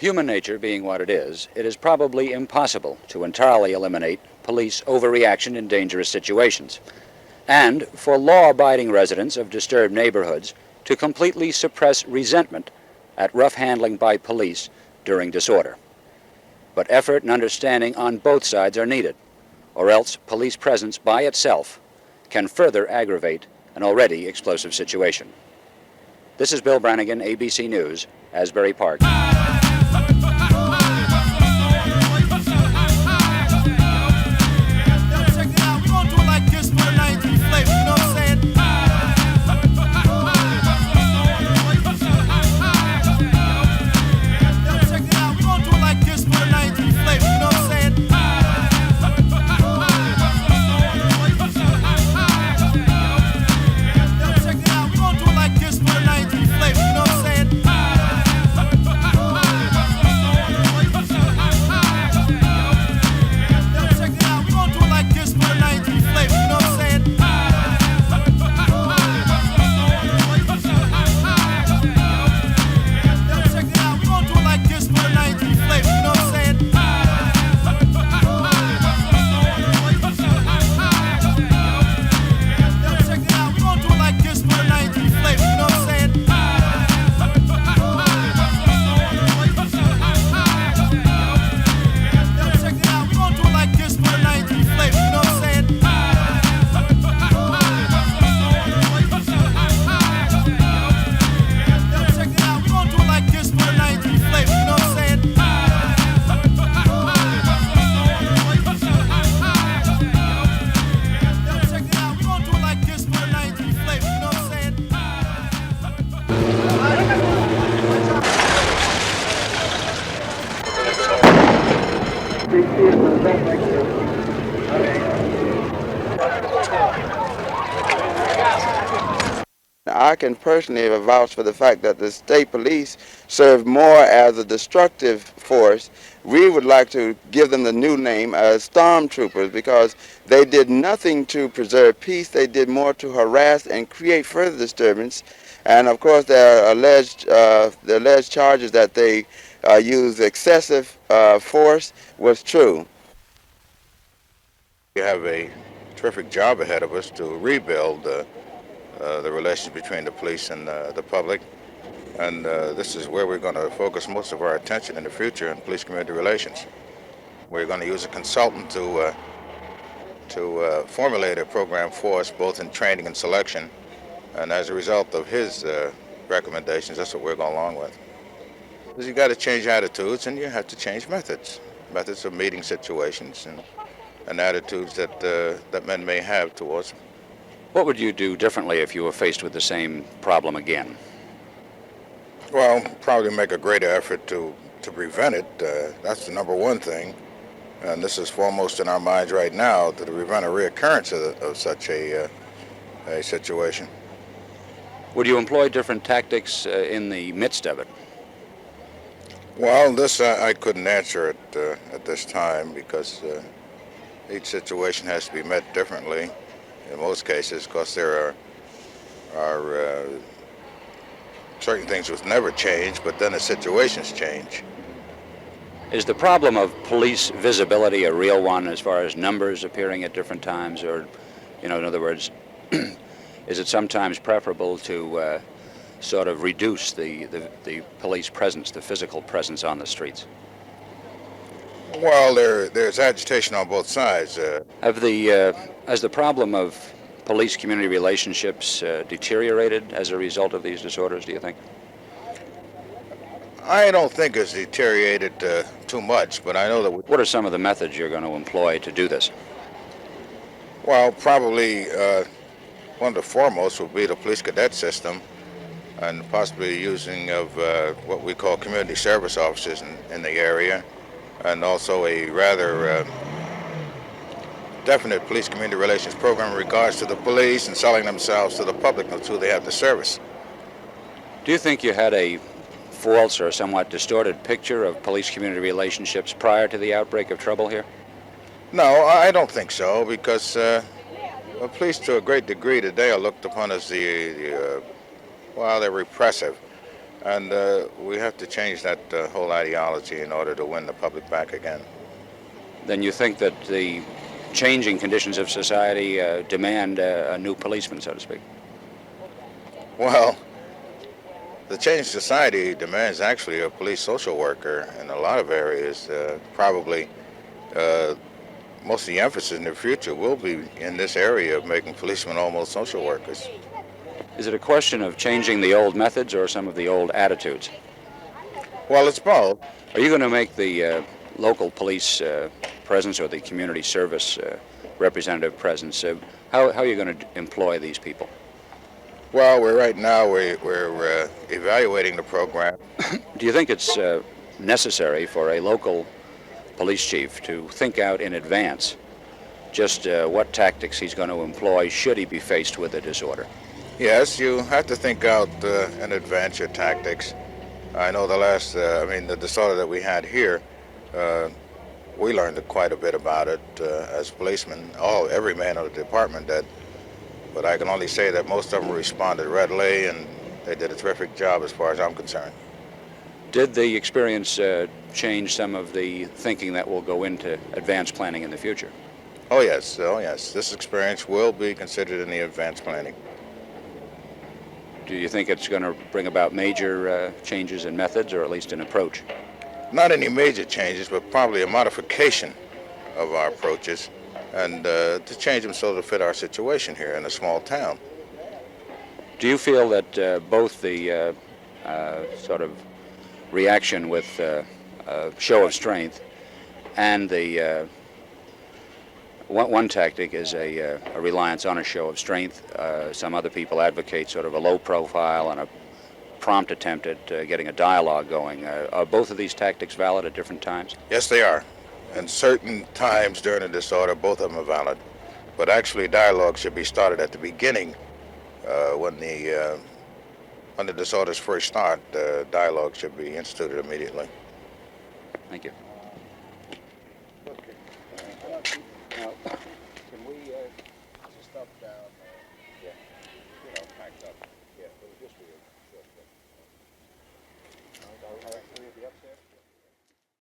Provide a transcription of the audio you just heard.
Human nature being what it is probably impossible to entirely eliminate police overreaction in dangerous situations, and for law-abiding residents of disturbed neighborhoods to completely suppress resentment at rough handling by police during disorder. But effort and understanding on both sides are needed, or else police presence by itself can further aggravate an already explosive situation. This is Bill Brannigan, ABC News, Asbury Park. I can personally vouch for the fact that the state police serve more as a destructive force. We would like to give them the new name as stormtroopers because they did nothing to preserve peace. They did more to harass and create further disturbance. And of course, the alleged charges that they used excessive force was true. We have a terrific job ahead of us to rebuild the relations between the police and the public, and this is where we're going to focus most of our attention in the future in police-community relations. We're going to use a consultant to formulate a program for us, both in training and selection, and as a result of his recommendations, that's what we're going along with. Because you got to change attitudes, and you have to change methods of meeting situations and attitudes that men may have towards them. What would you do differently if you were faced with the same problem again? Well, probably make a greater effort to prevent it. That's the number one thing. And this is foremost in our minds right now, to prevent a reoccurrence of such a situation. Would you employ different tactics in the midst of it? Well, this I couldn't answer it at this time because each situation has to be met differently. In most cases, because there are certain things which never change, but then the situations change. Is the problem of police visibility a real one as far as numbers appearing at different times? Or, in other words, is it sometimes preferable to sort of reduce the police presence, the physical presence on the streets? Well, there's agitation on both sides. Has the problem of police-community relationships deteriorated as a result of these disorders, do you think? I don't think it's deteriorated too much, but I know that... What are some of the methods you're going to employ to do this? Well, probably one of the foremost would be the police cadet system, and possibly using of what we call community service officers in the area, and also a rather definite police-community relations program in regards to the police and selling themselves to the public until they have the service. Do you think you had a false or somewhat distorted picture of police-community relationships prior to the outbreak of trouble here? No, I don't think so, because police to a great degree today are looked upon as well, they're repressive. And we have to change that whole ideology in order to win the public back again. Then you think that the changing conditions of society demand a new policeman, so to speak? Well, the changed society demands actually a police social worker in a lot of areas. Probably most of the emphasis in the future will be in this area of making policemen almost social workers. Is it a question of changing the old methods or some of the old attitudes? Well, it's both. Are you going to make the local police presence or the community service representative presence? How are you going to employ these people? Well, right now we're evaluating the program. Do you think it's necessary for a local police chief to think out in advance just what tactics he's going to employ should he be faced with a disorder? Yes, you have to think out in advance your tactics. I know the disorder that we had here, we learned quite a bit about it as policemen. Every man of the department did. But I can only say that most of them responded readily, and they did a terrific job as far as I'm concerned. Did the experience change some of the thinking that will go into advanced planning in the future? Oh yes. This experience will be considered in the advanced planning. Do you think it's going to bring about major changes in methods, or at least in approach? Not any major changes, but probably a modification of our approaches, and to change them so to fit our situation here in a small town. Do you feel that both the sort of reaction with a show of strength and the one tactic is a reliance on a show of strength? Some other people advocate sort of a low profile and a prompt attempt at getting a dialogue going. Are both of these tactics valid at different times? Yes, they are. And certain times during a disorder, both of them are valid. But actually, dialogue should be started at the beginning when the disorders first start. Dialogue should be instituted immediately. Thank you.